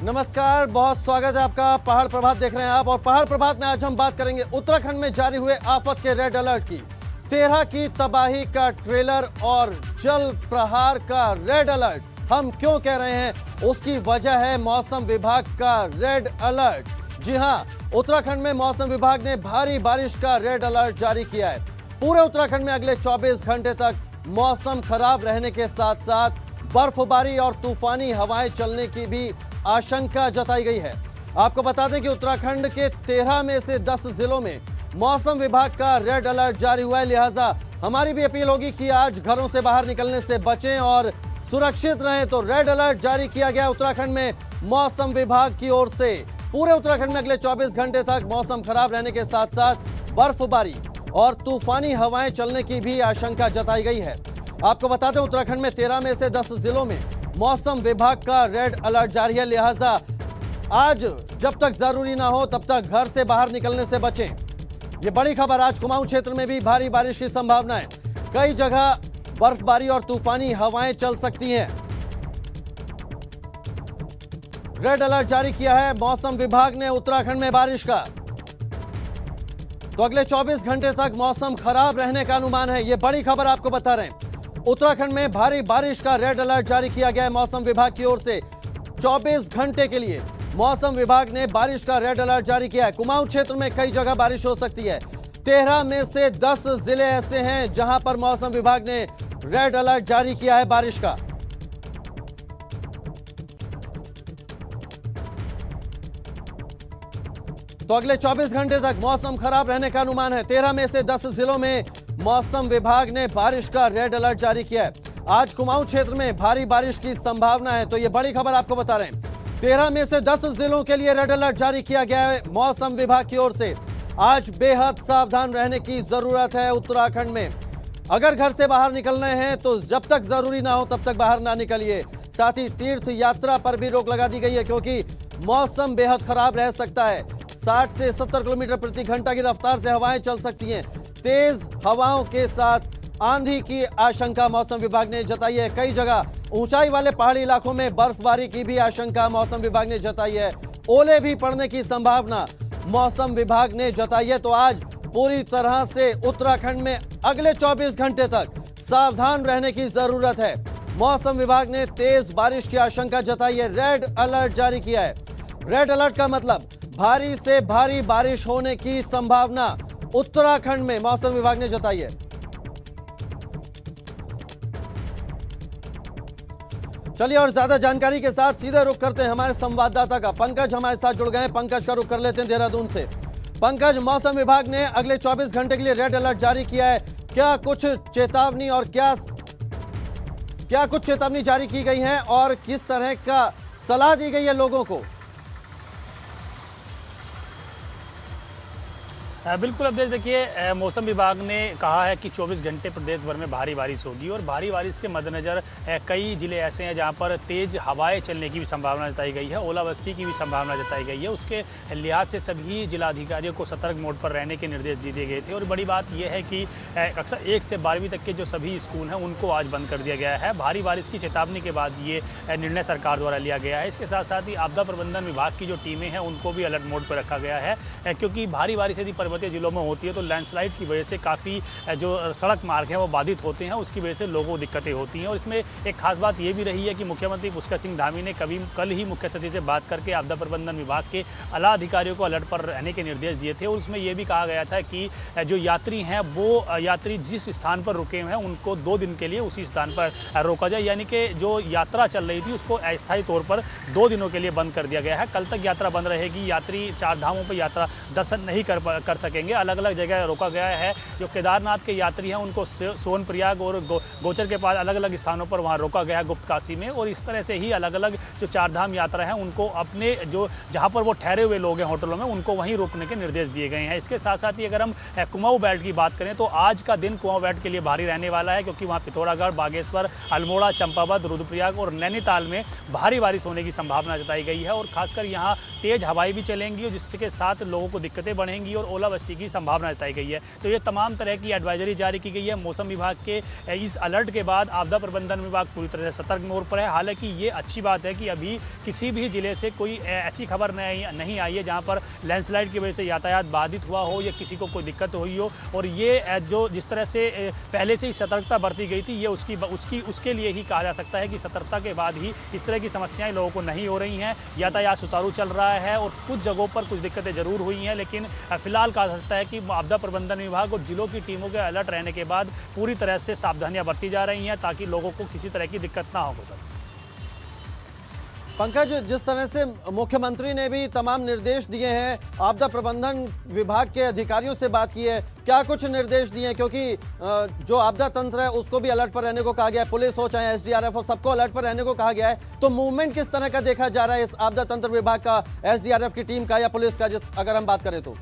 नमस्कार, बहुत स्वागत है आपका। पहाड़ प्रभात देख रहे हैं आप और पहाड़ प्रभात में आज हम बात करेंगे उत्तराखंड में जारी हुए आफत के रेड अलर्ट की। 13 की तबाही का ट्रेलर और जल प्रहार का रेड अलर्ट। हम क्यों कह रहे हैं, उसकी वजह है मौसम विभाग का रेड अलर्ट। जी हां, उत्तराखंड में मौसम विभाग ने भारी बारिश का रेड अलर्ट जारी किया है। पूरे उत्तराखंड में अगले 24 घंटे तक मौसम खराब रहने के साथ साथ बर्फबारी और तूफानी हवाएं चलने की भी आशंका जताई गई है। आपको बता दें कि उत्तराखंड के 13 में से 10 जिलों में मौसम विभाग का रेड अलर्ट जारी हुआ है। लिहाजा हमारी भी अपील होगी कि आज घरों से बाहर निकलने से बचें और सुरक्षित रहें। तो रेड अलर्ट जारी किया गया उत्तराखंड में मौसम विभाग की ओर से। पूरे उत्तराखंड में अगले 24 घंटे तक मौसम खराब रहने के साथ साथ बर्फबारी और तूफानी हवाएं चलने की भी आशंका जताई गई है। आपको बता दें उत्तराखंड में 13 में से 10 जिलों में मौसम विभाग का रेड अलर्ट जारी है। लिहाजा आज जब तक जरूरी ना हो तब तक घर से बाहर निकलने से बचें। ये बड़ी खबर, आज कुमाऊं क्षेत्र में भी भारी बारिश की संभावना है। कई जगह बर्फबारी और तूफानी हवाएं चल सकती हैं। रेड अलर्ट जारी किया है मौसम विभाग ने उत्तराखंड में बारिश का। तो अगले 24 घंटे तक मौसम खराब रहने का अनुमान है। ये बड़ी खबर आपको बता रहे हैं। उत्तराखंड में भारी बारिश का रेड अलर्ट जारी किया गया है मौसम विभाग की ओर से। 24 घंटे के लिए मौसम विभाग ने बारिश का रेड अलर्ट जारी किया है। कुमाऊं क्षेत्र में कई जगह बारिश हो सकती है। 13 में से 10 जिले ऐसे हैं जहां पर मौसम विभाग ने रेड अलर्ट जारी किया है बारिश का। तो अगले 24 घंटे तक मौसम खराब रहने का अनुमान है। 13 में से 10 जिलों में मौसम विभाग ने बारिश का रेड अलर्ट जारी किया है। आज कुमाऊं क्षेत्र में भारी बारिश की संभावना है। तो ये बड़ी खबर आपको बता रहे हैं। 13 में से 10 जिलों के लिए रेड अलर्ट जारी किया गया है मौसम विभाग की ओर से। आज बेहद सावधान रहने की जरूरत है उत्तराखंड में। अगर घर से बाहर निकलने हैं तो जब तक जरूरी ना हो तब तक बाहर ना निकलिए। साथ ही तीर्थ यात्रा पर भी रोक लगा दी गई है क्योंकि मौसम बेहद खराब रह सकता है। 60 से 70 किलोमीटर प्रति घंटा की रफ्तार से हवाएं चल सकती हैं। तेज हवाओं के साथ आंधी की आशंका मौसम विभाग ने जताई है। कई जगह ऊंचाई वाले पहाड़ी इलाकों में बर्फबारी की भी आशंका मौसम विभाग ने जताई है। ओले भी पड़ने की संभावना मौसम विभाग ने जताई है। तो आज पूरी तरह से उत्तराखंड में अगले 24 घंटे तक सावधान रहने की जरूरत है। मौसम विभाग ने तेज बारिश की आशंका जताई है, रेड अलर्ट जारी किया है। रेड अलर्ट का मतलब भारी से भारी बारिश होने की संभावना उत्तराखंड में मौसम विभाग ने जताई है। चलिए और ज्यादा जानकारी के साथ सीधे रुख करते हैं हमारे संवाददाता का। पंकज हमारे साथ जुड़ गए हैं। पंकज का रुख कर लेते हैं देहरादून से। पंकज, मौसम विभाग ने अगले 24 घंटे के लिए रेड अलर्ट जारी किया है। क्या कुछ चेतावनी और क्या कुछ चेतावनी जारी की गई है और किस तरह का सलाह दी गई है लोगों को? बिल्कुल, अब देखिए मौसम विभाग ने कहा है कि 24 घंटे प्रदेश भर में भारी बारिश होगी और भारी बारिश के मद्देनज़र कई ज़िले ऐसे हैं जहां पर तेज़ हवाएं चलने की भी संभावना जताई गई है, ओलावृष्टि की भी संभावना जताई गई है। उसके लिहाज से सभी जिलाधिकारियों को सतर्क मोड पर रहने के निर्देश दिए गए थे। और बड़ी बात यह है कि कक्षा 1 से 12वीं तक के जो सभी स्कूल हैं उनको आज बंद कर दिया गया है। भारी बारिश की चेतावनी के बाद ये निर्णय सरकार द्वारा लिया गया है। इसके साथ साथ ही आपदा प्रबंधन विभाग की जो टीमें हैं उनको भी अलर्ट मोड पर रखा गया है क्योंकि भारी बारिश यदि पर्वतीय जिलों में होती है तो लैंडस्लाइड की वजह से काफ़ी जो सड़क मार्ग हैं वो बाधित होते हैं, उसकी वजह से लोगों को दिक्कतें होती हैं। और इसमें एक खास बात ये भी रही है कि मुख्यमंत्री पुष्कर सिंह धामी ने कल ही मुख्य सचिव से बात करके आपदा प्रबंधन विभाग के आला अधिकारियों को अलर्ट पर रहने के निर्देश दिए थे। और उसमें यह भी कहा गया था कि जो यात्री हैं वो यात्री जिस स्थान पर रुके हुए हैं उनको 2 दिन के लिए उसी स्थान पर रोका जाए, यानी कि जो यात्रा चल रही थी उसको अस्थायी तौर पर 2 दिनों के लिए बंद कर दिया गया है। कल तक यात्रा बंद रहेगी। यात्री 4 धामों पर यात्रा दर्शन नहीं कर सकेंगे। अलग अलग जगह रोका गया है। जो केदारनाथ के यात्री हैं उनको सोनप्रयाग और गोचर के पास अलग अलग स्थानों पर वहां रोका गया है, गुप्त काशी में। और इस तरह से ही अलग अलग जो 4 धाम यात्रा है उनको अपने जो जहां पर वो ठहरे हुए लोग हैं होटलों में उनको वहीं रोकने के निर्देश दिए गए हैं। इसके साथ साथ ही अगर हम कुमाऊं बेल्ट की बात करें तो आज का दिन कुमाऊं बेल्ट के लिए भारी रहने वाला है क्योंकि वहाँ पिथौरागढ़, बागेश्वर, अल्मोड़ा, चंपावत, रुद्रप्रयाग और नैनीताल में भारी बारिश होने की संभावना जताई गई है। और खासकर यहाँ तेज हवाएं भी चलेंगी और जिसके साथ लोगों को दिक्कतें बढ़ेंगी और ओला ओलावृष्टि की संभावना जताई गई है। तो ये तमाम तरह की एडवाइजरी जारी की गई है। मौसम विभाग के इस अलर्ट के बाद आपदा प्रबंधन विभाग पूरी तरह से सतर्क मोड पर है। हालांकि ये अच्छी बात है कि अभी किसी भी जिले से कोई ऐसी खबर नहीं आई है जहाँ पर लैंडस्लाइड की वजह से यातायात बाधित हुआ हो या किसी को कोई दिक्कत हुई हो। और ये जो जिस तरह से पहले से ही सतर्कता बरती गई थी, ये उसके लिए ही कहा जा सकता है कि सतर्कता के बाद ही इस तरह की समस्याएं लोगों को नहीं हो रही हैं। यातायात सुचारू चल रहा है और कुछ जगहों पर कुछ दिक्कतें जरूर हुई हैं, लेकिन फिलहाल कहा जा सकता है कि आपदा प्रबंधन विभाग और जिलों की टीमों के अलर्ट रहने के बाद पूरी तरह से सावधानियां बरती जा रही हैं ताकि लोगों को किसी तरह की दिक्कत ना हो सके। पंकज, जिस तरह से मुख्यमंत्री ने भी तमाम निर्देश दिए हैं, आपदा प्रबंधन विभाग के अधिकारियों से बात की है, क्या कुछ निर्देश दिए हैं? क्योंकि जो आपदा तंत्र है उसको भी अलर्ट पर रहने को कहा गया है, पुलिस हो चाहे एसडीआरएफ हो, सबको अलर्ट पर रहने को कहा गया है। तो मूवमेंट किस तरह का देखा जा रहा है इस आपदा तंत्र विभाग का, एसडीआरएफ की टीम का या पुलिस का, अगर हम बात करें तो?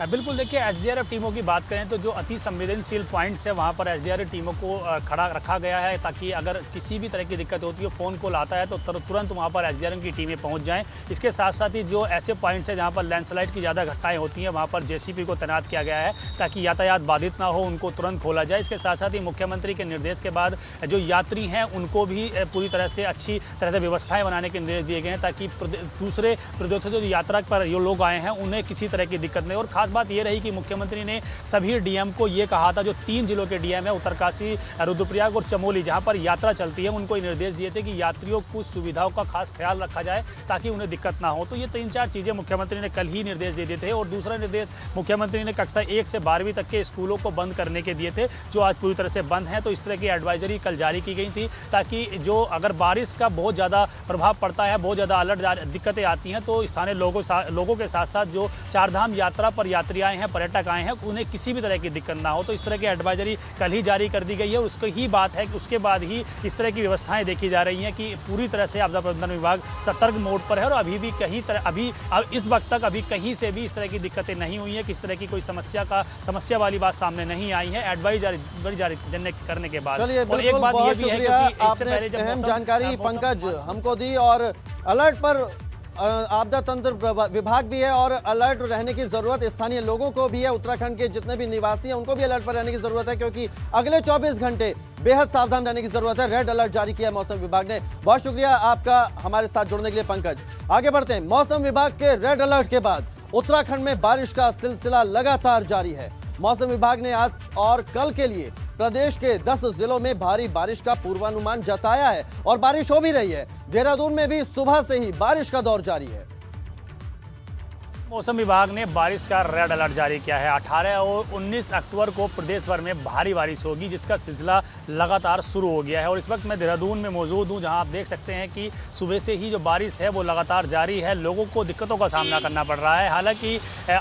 बिल्कुल, देखिए एसडीआरएफ टीमों की बात करें तो जो अति संवेदनशील पॉइंट्स है वहाँ पर एसडीआरएफ टीमों को खड़ा रखा गया है ताकि अगर किसी भी तरह की दिक्कत होती है, फ़ोन कॉल आता है तो तुरंत वहाँ पर एसडीआरएफ की टीमें पहुँच जाएं। इसके साथ साथ ही जो ऐसे पॉइंट्स हैं जहाँ पर लैंडस्लाइड की ज़्यादा घटनाएँ होती हैं वहाँ पर जेसीबी को तैनात किया गया है ताकि यातायात बाधित ना हो, उनको तुरंत खोला जाए। इसके साथ साथ ही मुख्यमंत्री के निर्देश के बाद जो यात्री हैं उनको भी पूरी तरह से अच्छी तरह से व्यवस्थाएँ बनाने के निर्देश दिए गए हैं ताकि दूसरे प्रदेशों से जो यात्रा पर जो लोग आए हैं उन्हें किसी तरह की दिक्कत नहीं। और खास बात ये रही कि मुख्यमंत्री ने सभी डीएम को ये कहा था, जो 3 जिलों के डीएम है उत्तरकाशी, रुद्रप्रयाग और चमोली, जहां पर यात्रा चलती है, उनको ये निर्देश दिए थे कि यात्रियों को सुविधाओं का खास ख्याल रखा जाए ताकि उन्हें दिक्कत ना हो। तो ये 3-4 चीज़ें मुख्यमंत्री ने कल ही निर्देश दे दिए थे। और दूसरा निर्देश मुख्यमंत्री ने कक्षा 1 से 12वीं तक के स्कूलों को बंद करने के दिए थे, जो आज पूरी तरह से बंद हैं। तो इस तरह की एडवाइजरी कल जारी की गई थी ताकि जो अगर बारिश का बहुत ज़्यादा प्रभाव पड़ता है, बहुत ज़्यादा अलर्ट दिक्कतें आती हैं, तो स्थानीय लोगों के साथ साथ जो चारधाम यात्रा पर यात्री आए हैं, पर्यटक आए हैं, उन्हें किसी भी तरह की दिक्कत ना हो। तो इस तरह की एडवाइजरी कल ही जारी कर दी गई है। उसकी ही बात है कि उसके बाद ही इस तरह की व्यवस्थाएं देखी जा रही हैं कि पूरी तरह से आपदा प्रबंधन विभाग सतर्क मोड पर है और अभी भी इस वक्त तक अभी कहीं से भी इस तरह की दिक्कतें नहीं हुई है, किस तरह की कोई समस्या वाली बात सामने नहीं आई है एडवाइजरी जारी करने के बाद। और एक बात ये भी है कि इससे पहले जब अहम जानकारी पंकज हमको दी, और अलर्ट पर आपदा तंत्र विभाग भी है और अलर्ट रहने की जरूरत स्थानीय लोगों को भी है। उत्तराखंड के जितने भी निवासी हैं उनको भी अलर्ट पर रहने की जरूरत है, क्योंकि अगले 24 घंटे बेहद सावधान रहने की जरूरत है। रेड अलर्ट जारी किया मौसम विभाग ने। बहुत शुक्रिया आपका हमारे साथ जुड़ने के लिए पंकज। आगे बढ़ते हैं। मौसम विभाग के रेड अलर्ट के बाद उत्तराखंड में बारिश का सिलसिला लगातार जारी है। मौसम विभाग ने आज और कल के लिए प्रदेश के 10 जिलों में भारी बारिश का पूर्वानुमान जताया है और बारिश हो भी रही है। देहरादून में भी सुबह से ही बारिश का दौर जारी है। मौसम विभाग ने बारिश का रेड अलर्ट जारी किया है। 18 और 19 अक्टूबर को प्रदेश भर में भारी बारिश होगी, जिसका सिलसिला लगातार शुरू हो गया है। और इस वक्त मैं देहरादून में मौजूद हूं, जहां आप देख सकते हैं कि सुबह से ही जो बारिश है वो लगातार जारी है। लोगों को दिक्कतों का सामना करना पड़ रहा है। हालांकि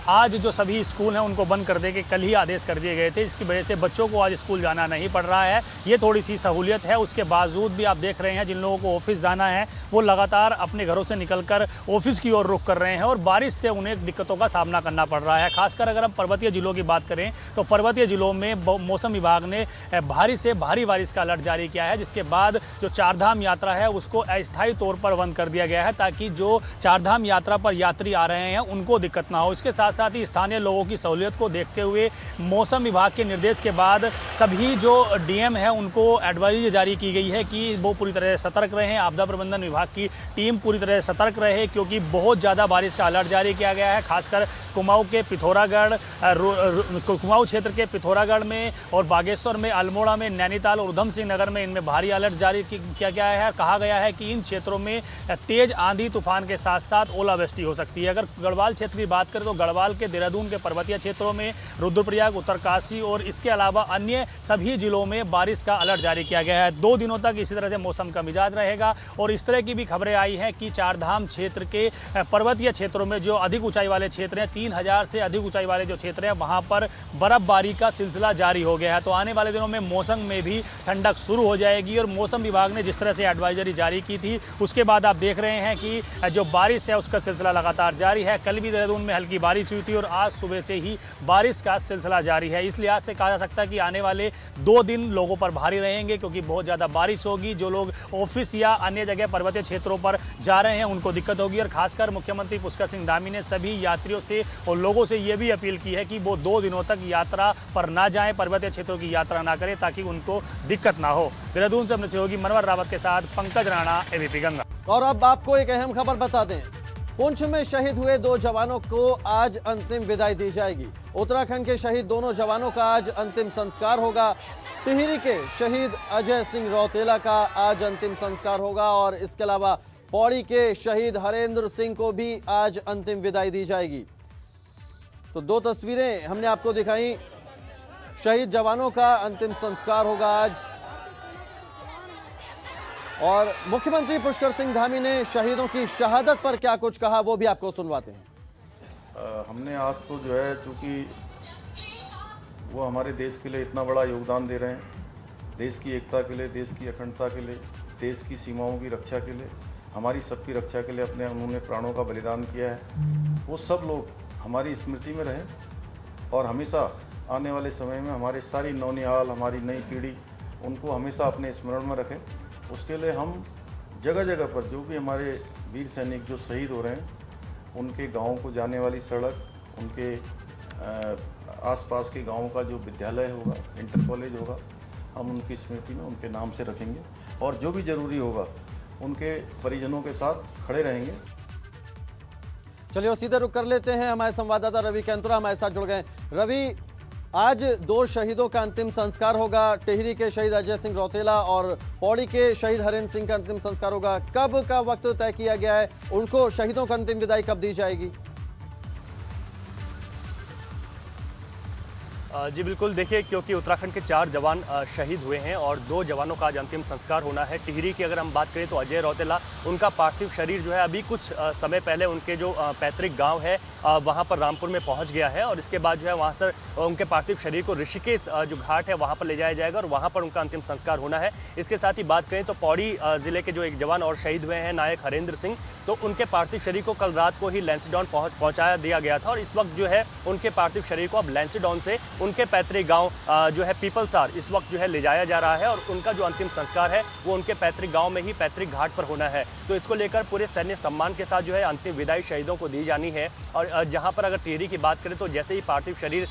आज जो सभी स्कूल हैं उनको बंद कर दे के कल ही आदेश कर दिए गए थे, जिसकी वजह से बच्चों को आज स्कूल जाना नहीं पड़ रहा है। ये थोड़ी सी सहूलियत है। उसके बावजूद भी आप देख रहे हैं जिन लोगों को ऑफिस जाना है वो लगातार अपने घरों से निकलकर ऑफिस की ओर रुख कर रहे हैं और बारिश से उन्हें दिक्कतों का सामना करना पड़ रहा है। खासकर अगर हम पर्वतीय जिलों की बात करें तो पर्वतीय जिलों में मौसम विभाग ने भारी से भारी बारिश का अलर्ट जारी किया है, जिसके बाद जो चारधाम यात्रा है उसको अस्थायी तौर पर बंद कर दिया गया है ताकि जो चारधाम यात्रा पर यात्री आ रहे हैं उनको दिक्कत ना हो। इसके साथ साथ ही स्थानीय लोगों की सहूलियत को देखते हुए मौसम विभाग के निर्देश के बाद सभी जो डीएम है उनको एडवाइजरी जारी की गई है कि वो पूरी तरह से सतर्क रहें। आपदा प्रबंधन विभाग की टीम पूरी तरह से सतर्क रहे, क्योंकि बहुत ज़्यादा बारिश का अलर्ट जारी किया गया है। खासकर कुमाऊं के पिथौरागढ़, कुमाऊं क्षेत्र के पिथौरागढ़ में और बागेश्वर में, अल्मोड़ा में, नैनीताल और उधम सिंह नगर में इनमें भारी अलर्ट जारी किया गया है। कहा गया है कि इन क्षेत्रों में तेज आंधी तूफान के साथ साथ ओलावृष्टि हो सकती है। अगर गढ़वाल क्षेत्र की बात करें तो गढ़वाल के, देहरादून के पर्वतीय क्षेत्रों में, रुद्रप्रयाग, उत्तरकाशी और इसके अलावा अन्य सभी जिलों में बारिश का अलर्ट जारी किया गया है। 2 दिनों तक इसी तरह से मौसम का मिजाज रहेगा। और इस तरह की भी खबरें आई हैं कि चारधाम क्षेत्र के पर्वतीय क्षेत्रों में जो अधिक ऊंचाई वाले क्षेत्र हैं, 3000 से अधिक ऊंचाई वाले जो क्षेत्र हैं वहां पर बर्फबारी का सिलसिला जारी हो गया है। तो आने वाले दिनों में मौसम में भी ठंडक शुरू हो जाएगी और मौसम विभाग ने जिस तरह से एडवाइजरी जारी की थी उसके बाद आप देख रहे हैं कि जो बारिश है उसका सिलसिला लगातार जारी है। कल भी देहरादून में हल्की बारिश हुई थी और आज सुबह से ही बारिश का सिलसिला जारी है। इस लिहाज से कहा जा सकता है कि आने वाले 2 दिन लोगों पर भारी रहेंगे, क्योंकि बहुत ज़्यादा बारिश होगी। जो लोग ऑफिस या अन्य जगह पर्वतीय क्षेत्रों पर जा रहे हैं उनको दिक्कत होगी। और खासकर मुख्यमंत्री पुष्कर सिंह धामी ने सभी यात्रियों से और लोगों से ये भी अपील की है कि वो 2 दिनों तक यात्रा पर ना जाएं, पर्वतीय क्षेत्रों की यात्रा ना करें, ताकि उनको दिक्कत ना हो। देहरादून से अपने सहयोगी मनवर रावत के साथ पंकज राणा, एबीपी गंगा। और अब आपको एक अहम खबर बता दें, पुंछ में शहीद हुए 2 जवानों को आज अंतिम विदाई दी जाएगी। उत्तराखंड के शहीद दोनों जवानों का आज अंतिम संस्कार होगा। टिहरी के शहीद अजय सिंह रौतेला का आज अंतिम संस्कार होगा और इसके अलावा पौड़ी के शहीद हरेंद्र सिंह को भी आज अंतिम विदाई दी जाएगी। तो 2 तस्वीरें हमने आपको दिखाई, शहीद जवानों का अंतिम संस्कार होगा आज। और मुख्यमंत्री पुष्कर सिंह धामी ने शहीदों की शहादत पर क्या कुछ कहा वो भी आपको सुनवाते हैं। हमने आज तो जो है, चूँकि वो हमारे देश के लिए इतना बड़ा योगदान दे रहे हैं, देश की एकता के लिए, देश की अखंडता के लिए, देश की सीमाओं की रक्षा के लिए, हमारी सबकी रक्षा के लिए उन्होंने प्राणों का बलिदान किया है। वो सब लोग हमारी स्मृति में रहें और हमेशा आने वाले समय में हमारे सारी नौनिहाल, हमारी नई पीढ़ी उनको हमेशा अपने स्मरण में रखें। उसके लिए हम जगह जगह पर जो भी हमारे वीर सैनिक जो शहीद हो रहे हैं उनके गाँव को जाने वाली सड़क, उनके आसपास के गाँव का जो विद्यालय होगा, इंटर कॉलेज होगा, हम उनकी स्मृति में उनके नाम से रखेंगे और जो भी ज़रूरी होगा उनके परिजनों के साथ खड़े रहेंगे। चलिए सीधे रुक कर लेते हैं, हमारे संवाददाता रवि कैंतुरा हमारे साथ जुड़ गए। रवि, आज 2 शहीदों का अंतिम संस्कार होगा। टिहरी के शहीद अजय सिंह रौतेला और पौड़ी के शहीद हरेंद्र सिंह का अंतिम संस्कार होगा। कब का वक्त तय किया गया है? उनको शहीदों को अंतिम विदाई कब दी जाएगी? जी बिल्कुल, देखिए, क्योंकि उत्तराखंड के 4 जवान शहीद हुए हैं और 2 जवानों का आज अंतिम संस्कार होना है। टिहरी की अगर हम बात करें तो अजय रौतेला, उनका पार्थिव शरीर जो है अभी कुछ समय पहले उनके जो पैतृक गांव है वहां पर रामपुर में पहुंच गया है और इसके बाद जो है वहां से उनके पार्थिव शरीर को ऋषिकेश जो घाट है वहां पर ले जाया जाएगा और वहां पर उनका अंतिम संस्कार होना है। इसके साथ ही बात करें तो पौड़ी जिले के जो एक जवान और शहीद हुए हैं नायक हरेंद्र सिंह, तो उनके पार्थिव शरीर को कल रात को ही लैंसडाउन पहुंचाया दिया गया था और इस वक्त जो है उनके पार्थिव शरीर को अब लैंसडाउन से उनके पैतृक गांव जो है पीपलसार इस वक्त जो है ले जाया जा रहा है और उनका जो अंतिम संस्कार है वो उनके पैतृक गांव में ही पैतृक घाट पर होना है। तो इसको लेकर पूरे सैन्य सम्मान के साथ जो है अंतिम विदाई शहीदों को दी जानी है। और जहां पर अगर टिहरी की बात करें तो जैसे ही पार्थिव शरीर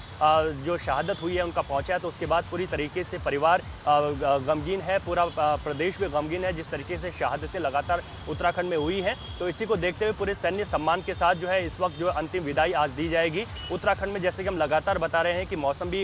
जो शहादत हुई है उनका पहुंचा है तो उसके बाद पूरी तरीके से परिवार गमगीन है, पूरा प्रदेश भी गमगीन है जिस तरीके से शहादतें लगातार उत्तराखंड में हुई हैं। तो इसी को देखते हुए पूरे सैन्य सम्मान के साथ जो है इस वक्त जो अंतिम विदाई आज दी जाएगी। उत्तराखंड में जैसे कि हम लगातार बता रहे हैं कि मौसम भी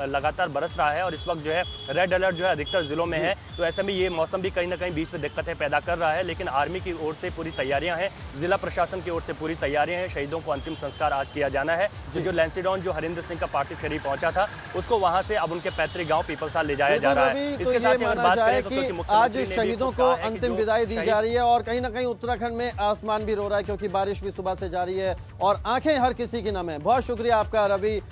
लगातार बरस रहा है और इस वक्त जो है रेड अलर्ट जो है अधिकतर जिलों में है, तो ऐसे में ये मौसम भी कहीं ना कहीं बीच में दिक्कतें पैदा कर रहा है। लेकिन आर्मी की ओर से पूरी तैयारियां हैं, जिला प्रशासन की ओर से पूरी तैयारियां हैं। शहीदों को अंतिम संस्कार आज किया जाना है। जो लैंसडाउन जो हरेंद्र सिंह का पार्थिव शरीर पहुंचा था उसको वहां से अब उनके पैतृक गांव पीपलसार ले जाया जा रहा है। इसके साथ अगर बात करें तो आज शहीदों को अंतिम विदाई दी जा रही है और कहीं ना कहीं उत्तराखंड में आसमान भी रो रहा है क्योंकि बारिश भी सुबह से जारी है और आंखें हर किसी की नम है। बहुत शुक्रिया आपका रवि।